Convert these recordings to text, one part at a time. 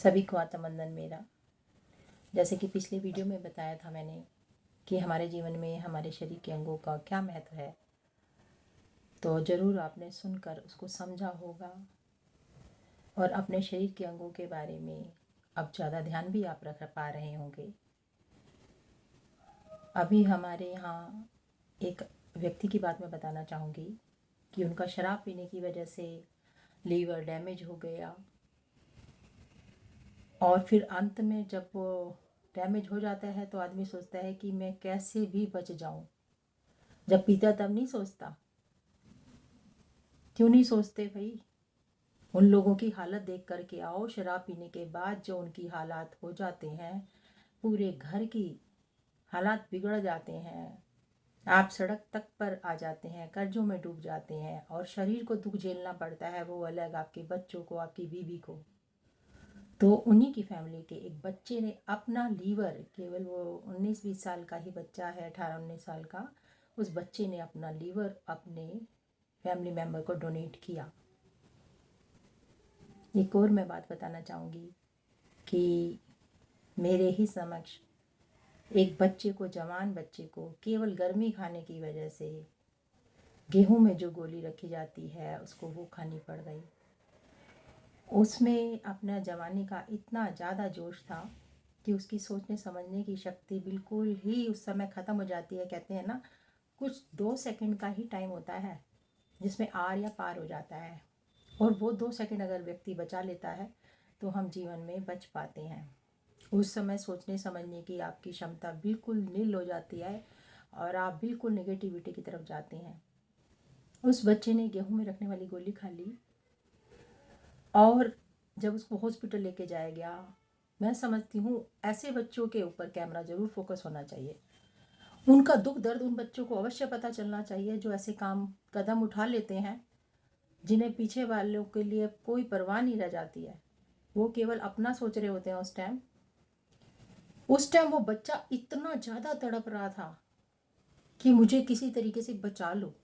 सभी को आत्मवंदन मेरा। जैसे कि पिछले वीडियो में बताया था मैंने कि हमारे जीवन में हमारे शरीर के अंगों का क्या महत्व है, तो ज़रूर आपने सुनकर उसको समझा होगा और अपने शरीर के अंगों के बारे में अब ज़्यादा ध्यान भी आप रख पा रहे होंगे। अभी हमारे यहाँ एक व्यक्ति की बात मैं बताना चाहूँगी कि उनका शराब पीने की वजह से लीवर डैमेज हो गया और फिर अंत में जब वो डैमेज हो जाता है तो आदमी सोचता है कि मैं कैसे भी बच जाऊं। जब पीता तब नहीं सोचता। क्यों नहीं सोचते भाई? उन लोगों की हालत देख कर के आओ। शराब पीने के बाद जो उनकी हालात हो जाते हैं, पूरे घर की हालात बिगड़ जाते हैं। आप सड़क तक पर आ जाते हैं, कर्जों में डूब जाते हैं और शरीर को दुख झेलना पड़ता है, वो अलग आपके बच्चों को, आपकी बीवी को। तो उन्हीं की फैमिली के एक बच्चे ने अपना लीवर, केवल वो 19-20 साल का ही बच्चा है, 18-19 साल का, उस बच्चे ने अपना लीवर अपने फैमिली मेम्बर को डोनेट किया। एक और मैं बात बताना चाहूँगी कि मेरे ही समक्ष एक बच्चे को, जवान बच्चे को, केवल गर्मी खाने की वजह से गेहूं में जो गोली रखी जाती है उसको वो खानी पड़ गई। उसमें अपना जवानी का इतना ज़्यादा जोश था कि उसकी सोचने समझने की शक्ति बिल्कुल ही उस समय ख़त्म हो जाती है। कहते हैं ना, कुछ 2 सेकंड का ही टाइम होता है जिसमें आर या पार हो जाता है, और वो 2 सेकंड अगर व्यक्ति बचा लेता है तो हम जीवन में बच पाते हैं। उस समय सोचने समझने की आपकी क्षमता बिल्कुल नील हो जाती है और आप बिल्कुल नेगेटिविटी की तरफ जाते हैं। उस बच्चे ने गेहूं में रखने वाली गोली खा ली और जब उसको हॉस्पिटल लेके जाया गया, मैं समझती हूँ ऐसे बच्चों के ऊपर कैमरा ज़रूर फोकस होना चाहिए। उनका दुख दर्द उन बच्चों को अवश्य पता चलना चाहिए जो ऐसे कदम उठा लेते हैं, जिन्हें पीछे वालों के लिए कोई परवाह नहीं रह जाती है। वो केवल अपना सोच रहे होते हैं। उस टाइम वो बच्चा इतना ज़्यादा तड़प रहा था कि मुझे किसी तरीके से बचा लो।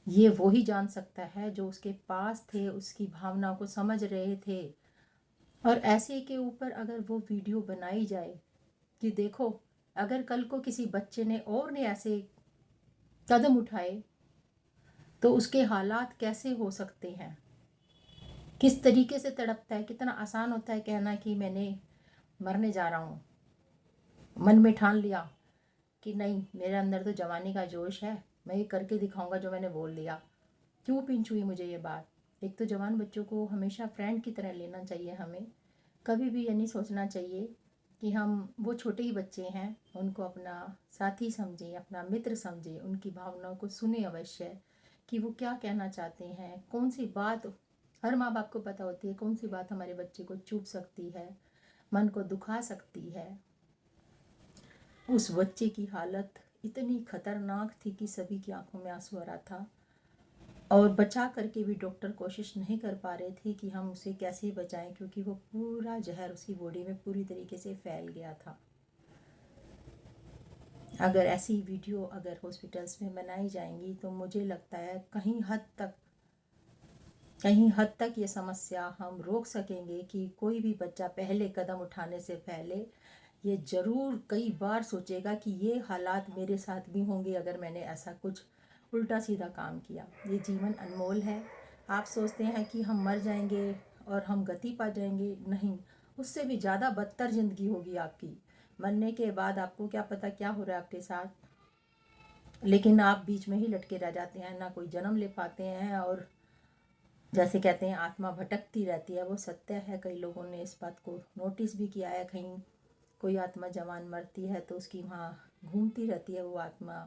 ये वो ही जान सकता है जो उसके पास थे, उसकी भावना को समझ रहे थे। और ऐसे के ऊपर अगर वो वीडियो बनाई जाए कि देखो, अगर कल को किसी बच्चे ने और ने ऐसे कदम उठाए तो उसके हालात कैसे हो सकते हैं, किस तरीके से तड़पता है। कितना आसान होता है कहना कि मैंने मरने जा रहा हूँ, मन में ठान लिया कि नहीं, मेरे अंदर तो जवानी का जोश है, मैं ये करके दिखाऊंगा जो मैंने बोल दिया। क्यों पिंच हुई मुझे ये बात? एक तो जवान बच्चों को हमेशा फ्रेंड की तरह लेना चाहिए। हमें कभी भी ये नहीं सोचना चाहिए कि हम वो छोटे ही बच्चे हैं, उनको अपना साथी समझें, अपना मित्र समझें, उनकी भावनाओं को सुने अवश्य कि वो क्या कहना चाहते हैं। कौन सी बात, हर माँ बाप को पता होती है कौन सी बात हमारे बच्चे को चुभ सकती है, मन को दुखा सकती है। उस बच्चे की हालत इतनी खतरनाक थी कि सभी की आंखों में आंसू आ रहा था, और बचा करके भी डॉक्टर कोशिश नहीं कर पा रहे थे कि हम उसे कैसे बचाएं, क्योंकि वो पूरा जहर उसकी बॉडी में पूरी तरीके से फैल गया था। अगर ऐसी वीडियो अगर हॉस्पिटल्स में बनाई जाएंगी तो मुझे लगता है कहीं हद तक ये समस्या हम रोक सकेंगे कि कोई भी बच्चा पहले कदम उठाने से पहले ये ज़रूर कई बार सोचेगा कि ये हालात मेरे साथ भी होंगे अगर मैंने ऐसा कुछ उल्टा सीधा काम किया। ये जीवन अनमोल है। आप सोचते हैं कि हम मर जाएंगे और हम गति पा जाएंगे, नहीं, उससे भी ज़्यादा बदतर ज़िंदगी होगी आपकी। मरने के बाद आपको क्या पता क्या हो रहा है आपके साथ, लेकिन आप बीच में ही लटके रह जाते हैं, ना कोई जन्म ले पाते हैं। और जैसे कहते हैं आत्मा भटकती रहती है, वो सत्य है। कई लोगों ने इस बात को नोटिस भी किया है। कहीं कोई आत्मा जवान मरती है तो उसकी वहाँ घूमती रहती है वो आत्मा,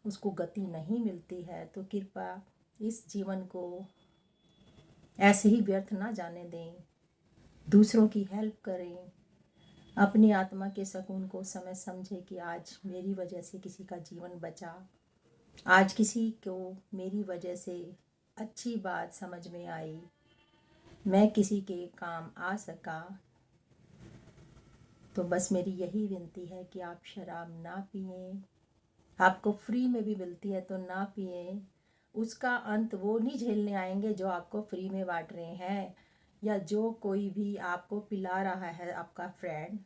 उसको गति नहीं मिलती है। तो कृपया इस जीवन को ऐसे ही व्यर्थ ना जाने दें, दूसरों की हेल्प करें, अपनी आत्मा के सुकून को समय समझे कि आज मेरी वजह से किसी का जीवन बचा, आज किसी को मेरी वजह से अच्छी बात समझ में आई, मैं किसी के काम आ सका। तो बस मेरी यही विनती है कि आप शराब ना पिएं। आपको फ्री में भी मिलती है तो ना पिएं। उसका अंत वो नहीं झेलने आएंगे जो आपको फ्री में बांट रहे हैं या जो कोई भी आपको पिला रहा है, आपका फ्रेंड,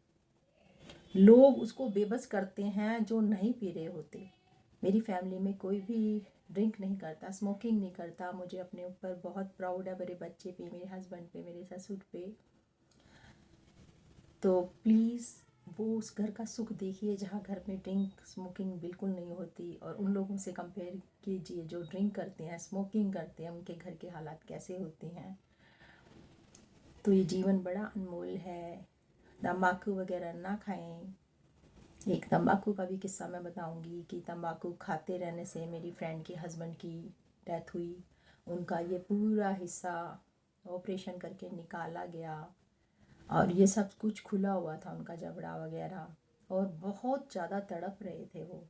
लोग उसको बेबस करते हैं जो नहीं पी रहे होते। मेरी फैमिली में कोई भी ड्रिंक नहीं करता, स्मोकिंग नहीं करता। मुझे अपने ऊपर बहुत प्राउड है, मेरे बच्चे पे, मेरे हस्बैंड पे, मेरे ससुर पे। तो प्लीज़ वो उस घर का सुख देखिए जहाँ घर में ड्रिंक स्मोकिंग बिल्कुल नहीं होती, और उन लोगों से कंपेयर कीजिए जो ड्रिंक करते हैं, स्मोकिंग करते हैं, उनके घर के हालात कैसे होते हैं। तो ये जीवन बड़ा अनमोल है। तंबाकू वगैरह ना खाएं। एक तंबाकू का भी किस्सा मैं बताऊंगी कि तंबाकू खाते रहने से मेरी फ्रेंड के हस्बैंड की डेथ हुई। उनका ये पूरा हिस्सा ऑपरेशन करके निकाला गया, और ये सब कुछ खुला हुआ था, उनका जबड़ा वगैरह, और बहुत ज़्यादा तड़प रहे थे वो।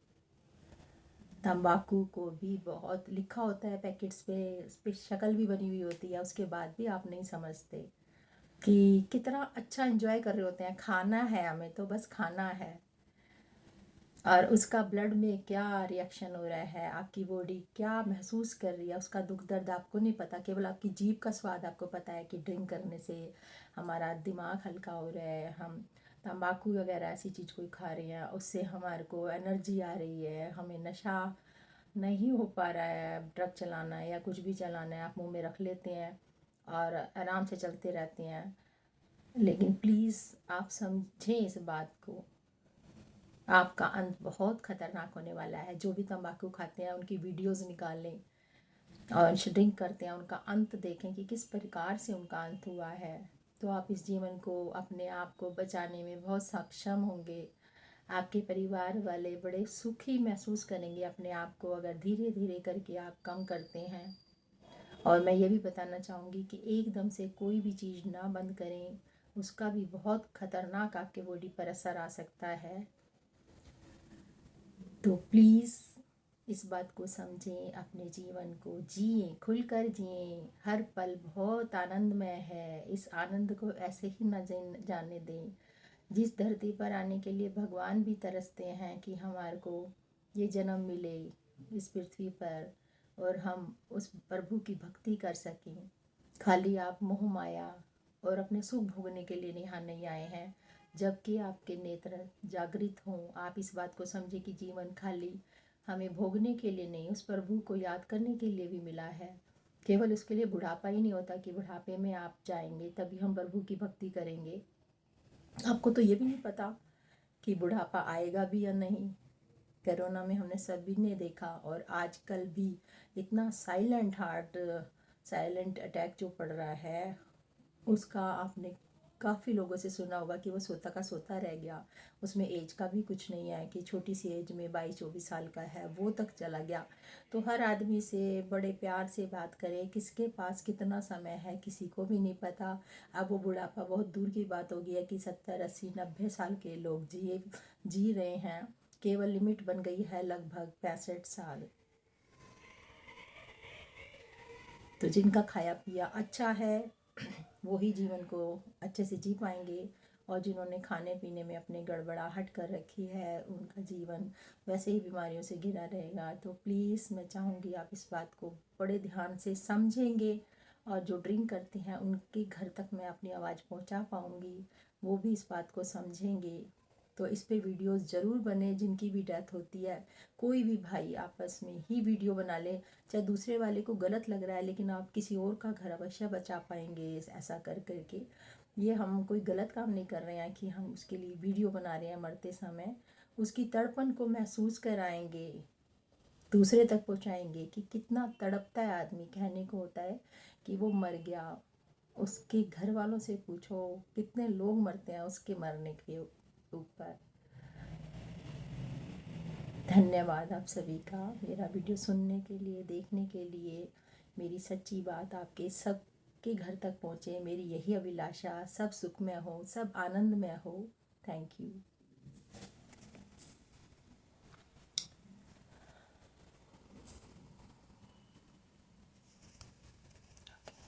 तंबाकू को भी बहुत लिखा होता है पैकेट्स पे, उस पर शक्ल भी बनी हुई होती है, उसके बाद भी आप नहीं समझते कि कितना अच्छा एंजॉय कर रहे होते हैं। खाना है हमें, तो बस खाना है, और उसका ब्लड में क्या रिएक्शन हो रहा है, आपकी बॉडी क्या महसूस कर रही है, उसका दुख दर्द आपको नहीं पता। केवल आपकी जीभ का स्वाद आपको पता है कि ड्रिंक करने से हमारा दिमाग हल्का हो रहा है, हम तंबाकू वगैरह ऐसी चीज़ कोई खा रहे हैं, उससे हमारे को एनर्जी आ रही है, हमें नशा नहीं हो पा रहा है। ट्रक चलाना है या कुछ भी चलाना है, आप मुंह में रख लेते हैं और आराम से चलते रहते हैं। लेकिन प्लीज़ आप समझें इस बात को, आपका अंत बहुत खतरनाक होने वाला है। जो भी तंबाकू खाते हैं उनकी वीडियोस निकालें, और ड्रिंक करते हैं उनका अंत देखें कि किस प्रकार से उनका अंत हुआ है। तो आप इस जीवन को, अपने आप को बचाने में बहुत सक्षम होंगे। आपके परिवार वाले बड़े सुखी महसूस करेंगे अपने आप को, अगर धीरे धीरे करके आप कम करते हैं। और मैं ये भी बताना चाहूँगी कि एकदम से कोई भी चीज़ ना बंद करें, उसका भी बहुत खतरनाक आपके बॉडी पर असर आ सकता है। तो प्लीज़ इस बात को समझें, अपने जीवन को जिएं, खुलकर जिएं। हर पल बहुत आनंदमय है, इस आनंद को ऐसे ही न जाने दें। जिस धरती पर आने के लिए भगवान भी तरसते हैं कि हमारे को ये जन्म मिले इस पृथ्वी पर, और हम उस प्रभु की भक्ति कर सकें। खाली आप मोह माया और अपने सुख भोगने के लिए यहाँ नहीं आए हैं। जबकि आपके नेत्र जागृत हों, आप इस बात को समझें कि जीवन खाली हमें भोगने के लिए नहीं, उस प्रभु को याद करने के लिए भी मिला है। केवल उसके लिए बुढ़ापा ही नहीं होता कि बुढ़ापे में आप जाएंगे तभी हम प्रभु की भक्ति करेंगे। आपको तो ये भी नहीं पता कि बुढ़ापा आएगा भी या नहीं। कोरोना में हमने सभी ने देखा, और आजकल भी इतना साइलेंट अटैक जो पड़ रहा है, उसका आपने काफ़ी लोगों से सुना होगा कि वो सोता का सोता रह गया। उसमें एज का भी कुछ नहीं है कि छोटी सी एज में 22-24 साल का है, वो तक चला गया। तो हर आदमी से बड़े प्यार से बात करें, किसके पास कितना समय है किसी को भी नहीं पता। अब वो बुढ़ापा बहुत दूर की बात हो गई है कि 70-80-90 साल के लोग जी रहे हैं। केवल लिमिट बन गई है लगभग 65 साल। तो जिनका खाया पिया अच्छा है वो ही जीवन को अच्छे से जी पाएंगे, और जिन्होंने खाने पीने में अपने गड़बड़ाहट कर रखी है उनका जीवन वैसे ही बीमारियों से घिरा रहेगा। तो प्लीज़ मैं चाहूँगी आप इस बात को बड़े ध्यान से समझेंगे, और जो ड्रिंक करते हैं उनके घर तक मैं अपनी आवाज़ पहुँचा पाऊँगी, वो भी इस बात को समझेंगे। तो इस पे वीडियोस ज़रूर बने। जिनकी भी डेथ होती है, कोई भी भाई आपस में ही वीडियो बना ले, चाहे दूसरे वाले को गलत लग रहा है लेकिन आप किसी और का घर अवश्य बचा पाएंगे ऐसा कर करके। ये हम कोई गलत काम नहीं कर रहे हैं कि हम उसके लिए वीडियो बना रहे हैं मरते समय। उसकी तड़पन को महसूस कराएंगे, दूसरे तक पहुंचाएंगे कि कितना तड़पता है आदमी। कहने को होता है कि वो मर गया, उसके घर वालों से पूछो कितने लोग मरते हैं उसके मरने के ऊपर। धन्यवाद आप सभी का मेरा वीडियो सुनने के लिए, देखने के लिए। मेरी सच्ची बात आपके सब के घर तक पहुँचे, मेरी यही अभिलाषा। सब सुखमय हो, सब आनंदमय हो। Thank you.